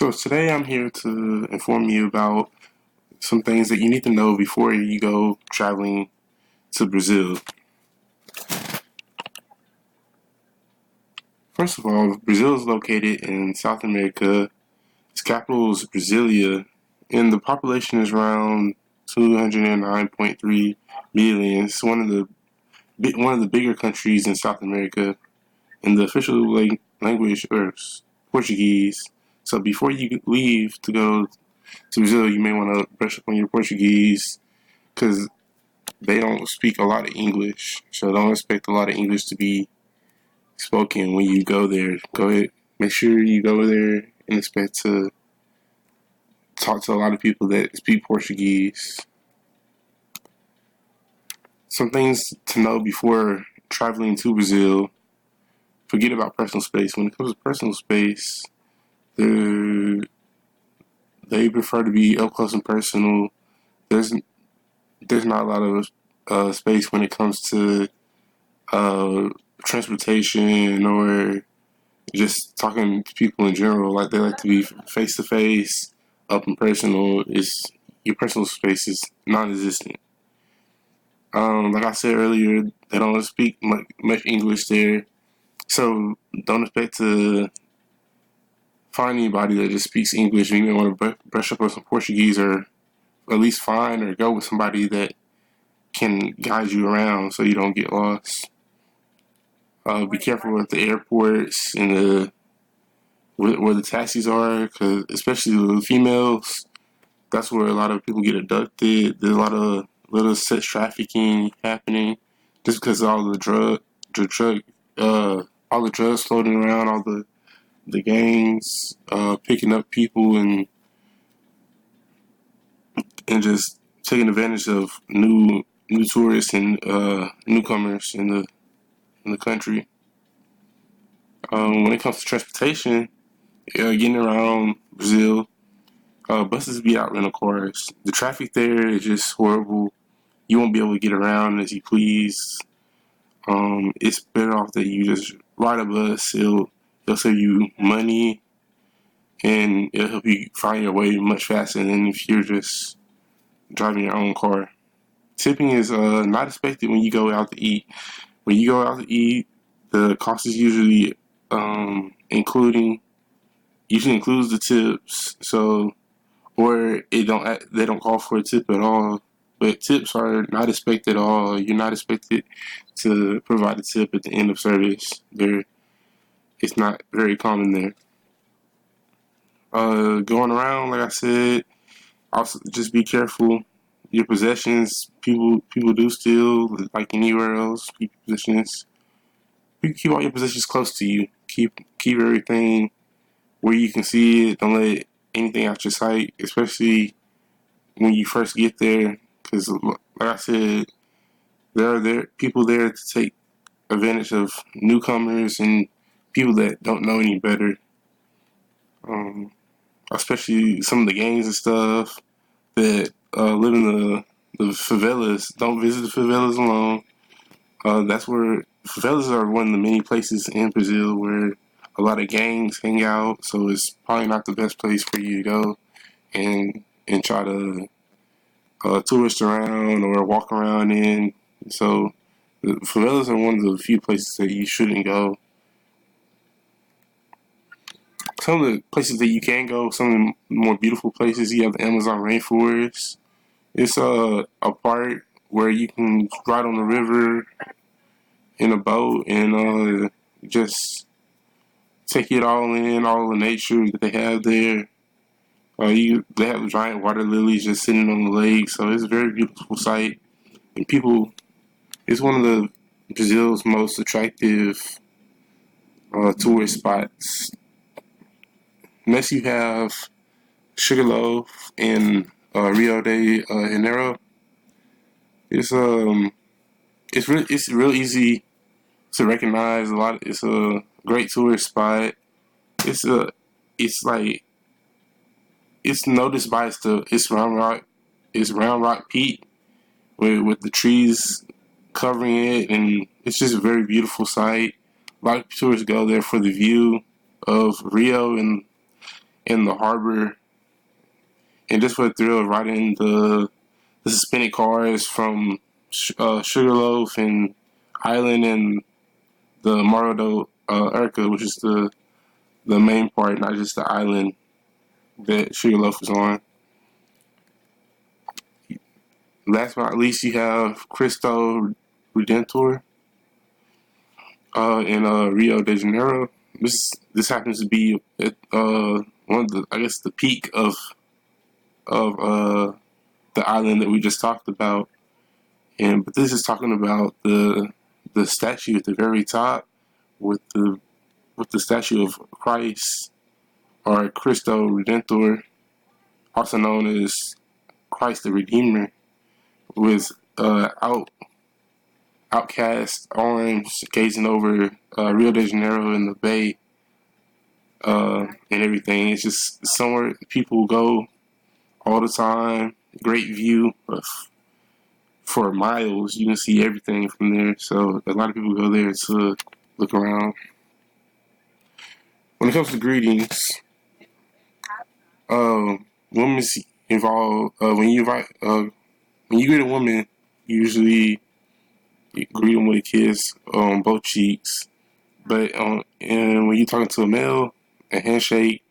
So today I'm here to inform you about some things that you need to know before you go traveling to Brazil. First of all, Brazil is located in South America. Its capital is Brasilia, and the population is around 209.3 million. It's one of the bigger countries in South America, and the official language is Portuguese. So before you leave to go to Brazil, you may want to brush up on your Portuguese because they don't speak a lot of English. So don't expect a lot of English to be spoken when you go there. Go ahead, make sure you go there and expect to talk to a lot of people that speak Portuguese. Some things to know before traveling to Brazil. Forget about personal space. When it comes to personal space, they prefer to be up close and personal. There's not a lot of space when it comes to transportation or just talking to people in general. Like they like to be face to face, up and personal. Your personal space is non-existent. Like I said earlier, they don't speak much English there, so don't expect to find anybody that just speaks English. You may want to brush up on some Portuguese, or at least find or go with somebody that can guide you around so you don't get lost. Be careful at the airports and where the taxis are, because especially the females, that's where a lot of people get abducted. There's a lot of little sex trafficking happening just because of all all the drugs floating around, all the gangs picking up people and just taking advantage of new tourists and newcomers in the country. When it comes to transportation, getting around Brazil, buses be out rental cars. The traffic there is just horrible. You won't be able to get around as you please. It's better off that you just ride a bus. It'll save you money and it'll help you find your way much faster than if you're just driving your own car. Tipping is not expected when you go out to eat. When you go out to eat, the cost is usually usually includes the tips. So, or they don't call for a tip at all. But tips are not expected at all. You're not expected to provide a tip at the end of service. It's not very common there. Going around, like I said, also just be careful. Your possessions, people do steal like anywhere else. Possessions. You keep all your possessions close to you. Keep everything where you can see it. Don't let anything out your sight, especially when you first get there. Because, like I said, there are people there to take advantage of newcomers and people that don't know any better. Especially some of the gangs and stuff that live in the favelas. Don't visit the favelas alone. That's where favelas are one of the many places in Brazil where a lot of gangs hang out. So it's probably not the best place for you to go and try to tourist around or walk around in. So the favelas are one of the few places that you shouldn't go. Some of the places that you can go, some of the more beautiful places, you have the Amazon rainforest. It's a part where you can ride on the river in a boat and just take it all in, all the nature that they have there. They have giant water lilies just sitting on the lake, so it's a very beautiful sight. And it's one of the Brazil's most attractive tourist spots. Next, you have Sugarloaf in Rio de Janeiro. It's real easy to recognize. It's a great tourist spot. It's a it's like it's noticed by it's Round Rock. It's Round Rock Peak with the trees covering it, and it's just a very beautiful sight. A lot of tourists go there for the view of Rio and in the harbor, and just for the thrill of riding the suspended cars from Sugarloaf and Island and the Morro do Urca, which is the main part, not just the island that Sugarloaf is on. Last but not least, you have Cristo Redentor in Rio de Janeiro. This happens to be one of the, I guess, the peak of the island that we just talked about. But this is talking about the statue at the very top with the statue of Christ, or Cristo Redentor, also known as Christ the Redeemer, with outcast arms gazing over Rio de Janeiro and the bay and everything. It's just somewhere people go all the time. Great view for miles. You can see everything from there. So a lot of people go there to look around. When it comes to greetings, women's involved. When you greet a woman, usually you greet them with a kiss on both cheeks. But and when you're talking to a male, a handshake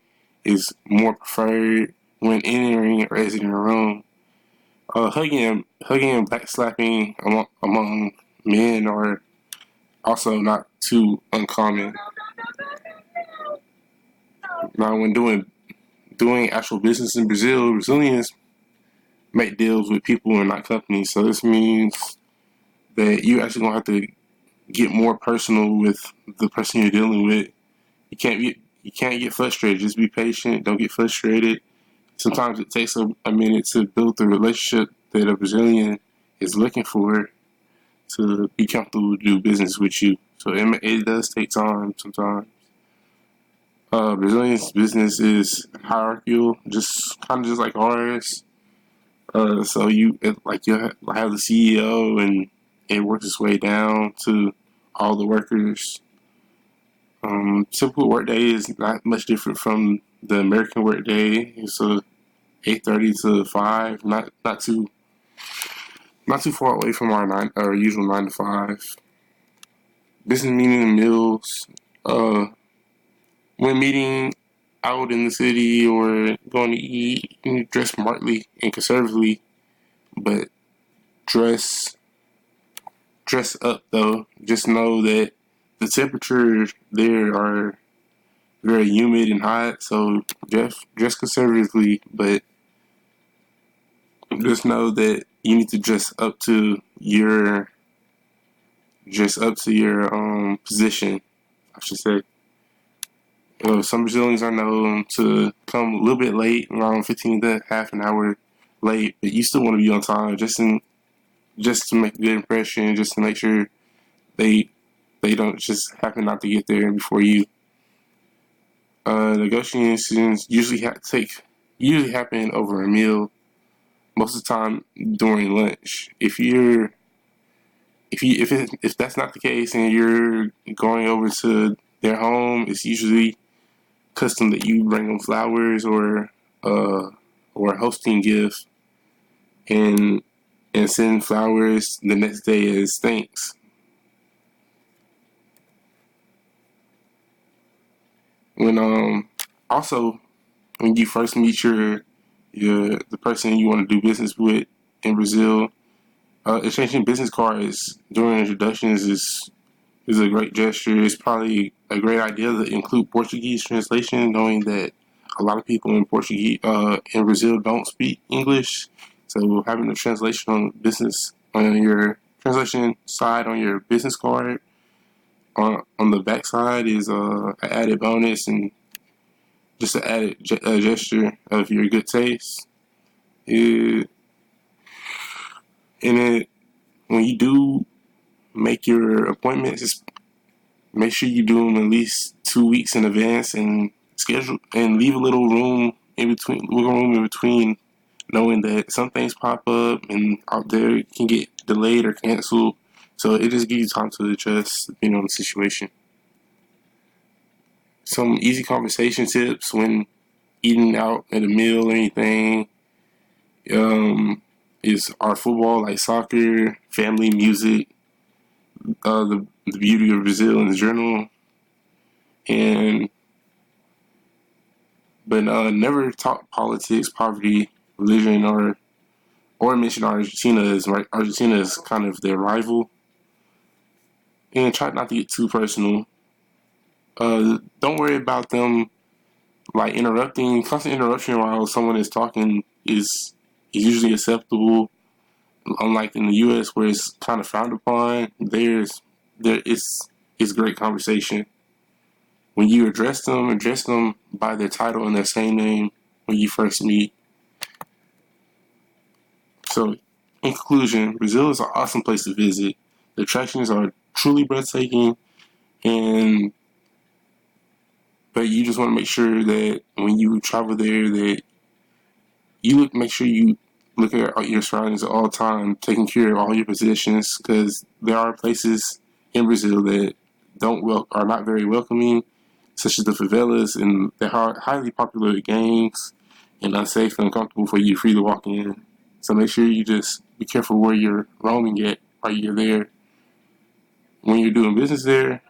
is more preferred when entering or exiting a room. Hugging and backslapping among men are also not too uncommon. Now, when doing actual business in Brazil, Brazilians make deals with people and not companies. So this means that you actually gonna have to get more personal with the person you're dealing with. You can't get frustrated. Just be patient. Don't get frustrated. Sometimes it takes a minute to build the relationship that a Brazilian is looking for to be comfortable to do business with you. So it does take time sometimes. Brazilian's business is hierarchical, just like ours. So you have the CEO, and it works its way down to all the workers. Typical workday is not much different from the American workday. It's 8:30 to 5, not too far away from our usual 9 to 5. Business meeting and meals. When meeting out in the city or going to eat, you can dress smartly and conservatively, but dress up though. Just know that the temperatures there are very humid and hot, so dress conservatively, but just know that you need to dress up to your position, I should say. Some Brazilians are known to come a little bit late, around 15 to half an hour late, but you still want to be on time, just to make a good impression, just to make sure they don't just happen not to get there before you. Negotiations usually happen over a meal, most of the time during lunch. If that's not the case and you're going over to their home, it's usually custom that you bring them flowers or a hosting gift and send flowers the next day as thanks. When when you first meet the person you want to do business with in Brazil, exchanging business cards during introductions is a great gesture. It's probably a great idea to include Portuguese translation, knowing that a lot of people in Brazil don't speak English. So having a translation on your translation side on your business card on the back side is an added bonus and just an added gesture of your good taste. When you do make your appointments, just make sure you do them at least 2 weeks in advance and schedule and leave a little room in between, knowing that some things pop up and out there can get delayed or canceled. So it just gives you time to adjust depending on the situation. Some easy conversation tips when eating out at a meal or anything. Is our football, like soccer, family, music, the beauty of Brazil in general, and but never talk politics, poverty, religion, or mention Argentina as right. Argentina is kind of their rival, and try not to get too personal. Don't worry about them like interrupting. Constant interruption while someone is talking is usually acceptable. Unlike in the U.S. where it's kind of frowned upon, it's great conversation. When you address them by their title and their same name when you first meet. So, in conclusion, Brazil is an awesome place to visit. The attractions are truly breathtaking, and but you just want to make sure that when you travel there, that make sure you look at your surroundings at all time, taking care of all your possessions, because there are places in Brazil that are not very welcoming, such as the favelas, and they're highly popular gangs and unsafe and uncomfortable for you free to walk in. So make sure you just be careful where you're roaming at while you're there. When you're doing business there,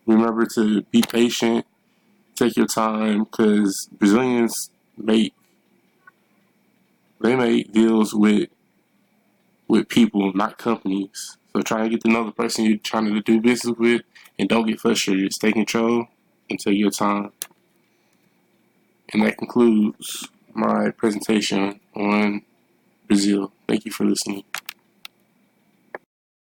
remember to be patient, take your time, because Brazilians make deals with people, not companies. So try and get to know the person you're trying to do business with, and don't get frustrated. Stay control and take your time. And that concludes my presentation on Brazil. Thank you for listening.